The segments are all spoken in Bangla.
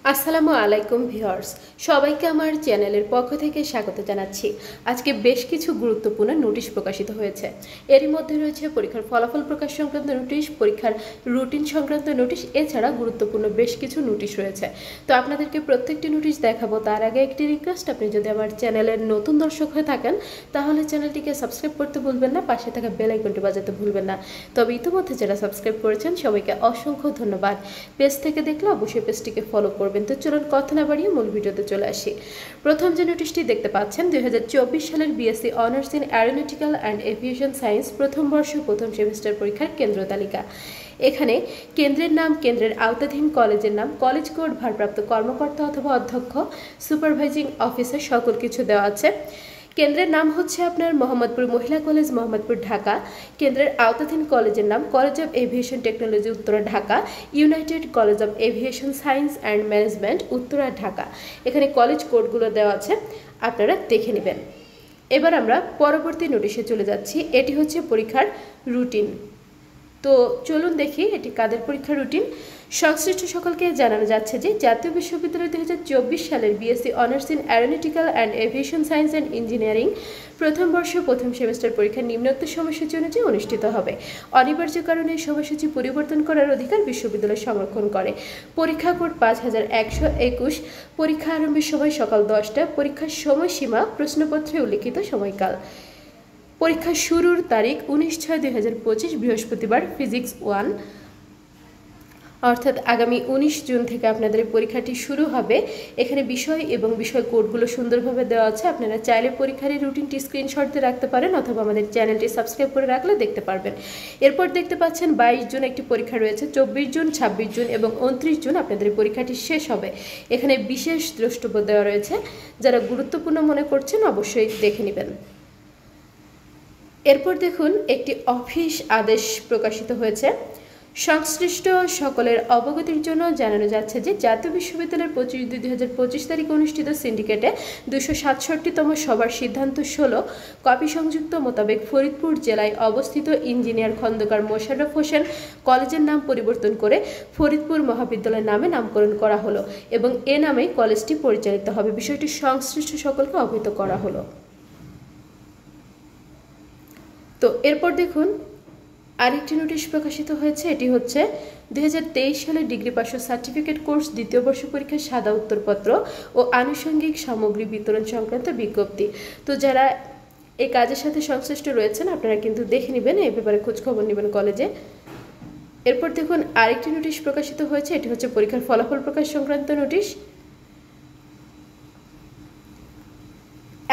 আসসালামু আলাইকুম ভিউয়ার্স, সবাইকে আমার চ্যানেলের পক্ষ থেকে স্বাগত জানাচ্ছি। আজকে বেশ কিছু গুরুত্বপূর্ণ নোটিশ প্রকাশিত হয়েছে। এরই মধ্যে রয়েছে পরীক্ষার ফলাফল প্রকাশ সংক্রান্ত নোটিশ, পরীক্ষার রুটিন সংক্রান্ত নোটিশ, এছাড়া গুরুত্বপূর্ণ বেশ কিছু নোটিশ রয়েছে। তো আপনাদেরকে প্রত্যেকটি নোটিশ দেখাবো। তার আগে একটি রিকোয়েস্ট, আপনি যদি আমার চ্যানেলের নতুন দর্শক হয়ে থাকেন তাহলে চ্যানেলটিকে সাবস্ক্রাইব করতে ভুলবেন না, পাশে থাকা বেল আইকনটি বাজাতে ভুলবেন না। তবে ইতিমধ্যে যারা সাবস্ক্রাইব করেছেন সবাইকে অসংখ্য ধন্যবাদ। পেজ থেকে দেখলে অবশ্যই পেজটিকে ফলো করবেন। তো চলুন কথা না বাড়িয়ে মূল ভিডিওতে চলে আসি। প্রথম যে নোটিশটি দেখতে পাচ্ছেন, 2024 সালের BSc honours in aeronautical and aviation science প্রথম বর্ষ প্রথম সেমিস্টার পরীক্ষার কেন্দ্র তালিকা। এখানে কেন্দ্রের নাম, কেন্দ্রের আওতাধীন কলেজের নাম, কলেজ কোড, ভারপ্রাপ্ত কর্মকর্তা অথবা অধ্যক্ষ, সুপারভাইজিং অফিসার, সকল কিছু দেওয়া আছে। কেন্দ্রের নাম হচ্ছে আপনার মোহাম্মদপুর মহিলা কলেজ, মোহাম্মদপুর, ঢাকা। কেন্দ্রের আওতাধীন কলেজের নাম college of aviation technology, Uttara, Dhaka. United college of aviation science and management, Uttara, Dhaka. এখানে কলেজ কোডগুলো দেওয়া আছে, আপনারা দেখে নেবেন। এবার আমরা পরবর্তী নোটিশে চলে যাচ্ছি। এটি হচ্ছে পরীক্ষার রুটিন। তো চলুন দেখি এটি কাদের পরীক্ষার রুটিন। সংশ্লিষ্ট সকলকে জানানো যাচ্ছে যে জাতীয় বিশ্ববিদ্যালয় 2024 সালের BSc honours in aeronautical and aviation science and engineering প্রথম বর্ষ প্রথম সেমিস্টার পরীক্ষা নিম্নোক্ত সময়সূচি অনুযায়ী অনুষ্ঠিত হবে। অনিবার্য কারণে সময়সূচি পরিবর্তন করার অধিকার বিশ্ববিদ্যালয় সংরক্ষণ করে। পরীক্ষা কোড 5121। পরীক্ষা আরম্ভের সময় সকাল 10টা। পরীক্ষার সময়সীমা প্রশ্নপত্রে উল্লিখিত সময়কাল। পরীক্ষা শুরুর তারিখ 19/6/2025 বৃহস্পতিবার, ফিজিক্স 1, অর্থাৎ আগামী 19 জুন থেকে আপনাদের পরীক্ষাটি শুরু হবে। এখানে বিষয় এবং বিষয় কোডগুলো সুন্দরভাবে দেওয়া আছে। আপনারা চাইলে পরীক্ষার এই রুটিনটি স্ক্রিনশট দিয়ে রাখতে পারেন অথবা আমাদের চ্যানেলটি সাবস্ক্রাইব করে রাখলে দেখতে পারবেন। এরপর দেখতে পাচ্ছেন 22 জুন একটি পরীক্ষা রয়েছে, 24 জুন, 26 জুন এবং 29 জুন আপনাদের পরীক্ষাটি শেষ হবে। এখানে বিশেষ দ্রষ্টব্য দেওয়া রয়েছে, যারা গুরুত্বপূর্ণ মনে করছেন অবশ্যই দেখে নেবেন। এরপর দেখুন, একটি অফিস আদেশ প্রকাশিত হয়েছে। সংশ্লিষ্ট সকলের অবগতির জন্য জানানো যাচ্ছে যে জাতীয় বিশ্ববিদ্যালয়ের 25/2/2025 তারিখে অনুষ্ঠিত সিন্ডিকেটে 267তম সভার সিদ্ধান্ত 16 কপি সংযুক্ত মোতাবেক ফরিদপুর জেলায় অবস্থিত ইঞ্জিনিয়ার খন্দকার মোশাররফ হোসেন কলেজের নাম পরিবর্তন করে ফরিদপুর মহাবিদ্যালয় নামে নামকরণ করা হলো এবং এ নামেই কলেজটি পরিচালিত হবে। বিষয়টি সংশ্লিষ্ট সকলকে অবহিত করা হলো। তো এরপর দেখুন আরেকটি নোটিশ প্রকাশিত হয়েছে। এটি হচ্ছে 2023 সালের ডিগ্রি পাস সার্টিফিকেট কোর্স দ্বিতীয় বর্ষ পরীক্ষার সাদা উত্তরপত্র ও আনুষঙ্গিক সামগ্রী বিতরণ সংক্রান্ত বিজ্ঞপ্তি। তো যারা এই কাজের সাথে সংশ্লিষ্ট রয়েছেন আপনারা কিন্তু দেখে নেবেন, এই ব্যাপারে খোঁজখবর নেবেন কলেজে। এরপর দেখুন আরেকটি নোটিশ প্রকাশিত হয়েছে। এটি হচ্ছে পরীক্ষার ফলাফল প্রকাশ সংক্রান্ত নোটিশ।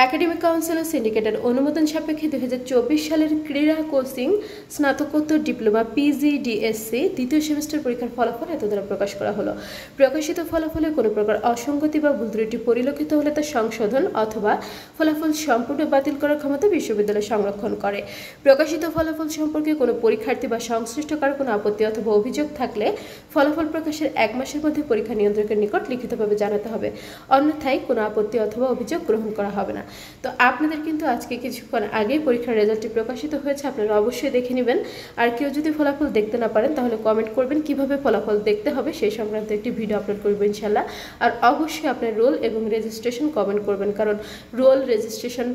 একাডেমিক কাউন্সিল ও সিন্ডিকেটের অনুমোদন সাপেক্ষে 2024 সালের ক্রীড়া কোচিং স্নাতকোত্তর ডিপ্লোমা PGDSC দ্বিতীয় সেমিস্টার পরীক্ষার ফলাফল এত দ্বারা প্রকাশ করা হলো। প্রকাশিত ফলাফলে কোনো প্রকার অসঙ্গতি বা ভুল ত্রুটি পরিলক্ষিত হলে তা সংশোধন অথবা ফলাফল সম্পূর্ণ বাতিল করার ক্ষমতা বিশ্ববিদ্যালয় সংরক্ষণ করে। প্রকাশিত ফলাফল সম্পর্কে কোনো পরীক্ষার্থী বা সংশ্লিষ্ট কারো কোনো আপত্তি অথবা অভিযোগ থাকলে ফলাফল প্রকাশের 1 মাসের মধ্যে পরীক্ষা নিয়ন্ত্রকের নিকট লিখিতভাবে জানাতে হবে, অন্যথায় কোনো আপত্তি অথবা অভিযোগ গ্রহণ করা হবে না। তো আপনাদের কিন্তু আজকে কিছুক্ষণ আগেই পরীক্ষার রেজাল্টটি প্রকাশিত হয়েছে, আপনারা অবশ্যই দেখে নেবেন। আর কেউ যদি ফলাফল দেখতে না পারেন তাহলে কমেন্ট করবেন কিভাবে ফলাফল দেখতে হবে, সেই সংক্রান্ত একটি ভিডিও আপলোড করবো ইনশাল্লাহ। আর অবশ্যই আপনার রোল এবং রেজিস্ট্রেশন কমেন্ট করবেন, কারণ রোল রেজিস্ট্রেশন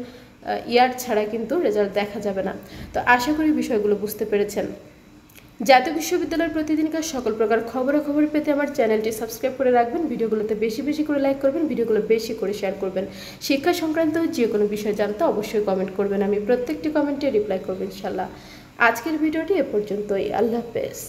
ইয়ার ছাড়া কিন্তু রেজাল্ট দেখা যাবে না। তো আশা করি বিষয়গুলো বুঝতে পেরেছেন। জাতীয় বিশ্ববিদ্যালয়ের প্রতিদিনকার সকল প্রকার খবরাখবর পেতে আমার চ্যানেলটি সাবস্ক্রাইব করে রাখবেন, ভিডিওগুলোতে বেশি বেশি করে লাইক করবেন, ভিডিওগুলো বেশি করে শেয়ার করবেন। শিক্ষা সংক্রান্ত যে কোনো বিষয় জানতে অবশ্যই কমেন্ট করবেন, আমি প্রত্যেকটি কমেন্টে রিপ্লাই করব ইনশাল্লাহ। আজকের ভিডিওটি এ পর্যন্তই। আল্লাহ হাফেজ।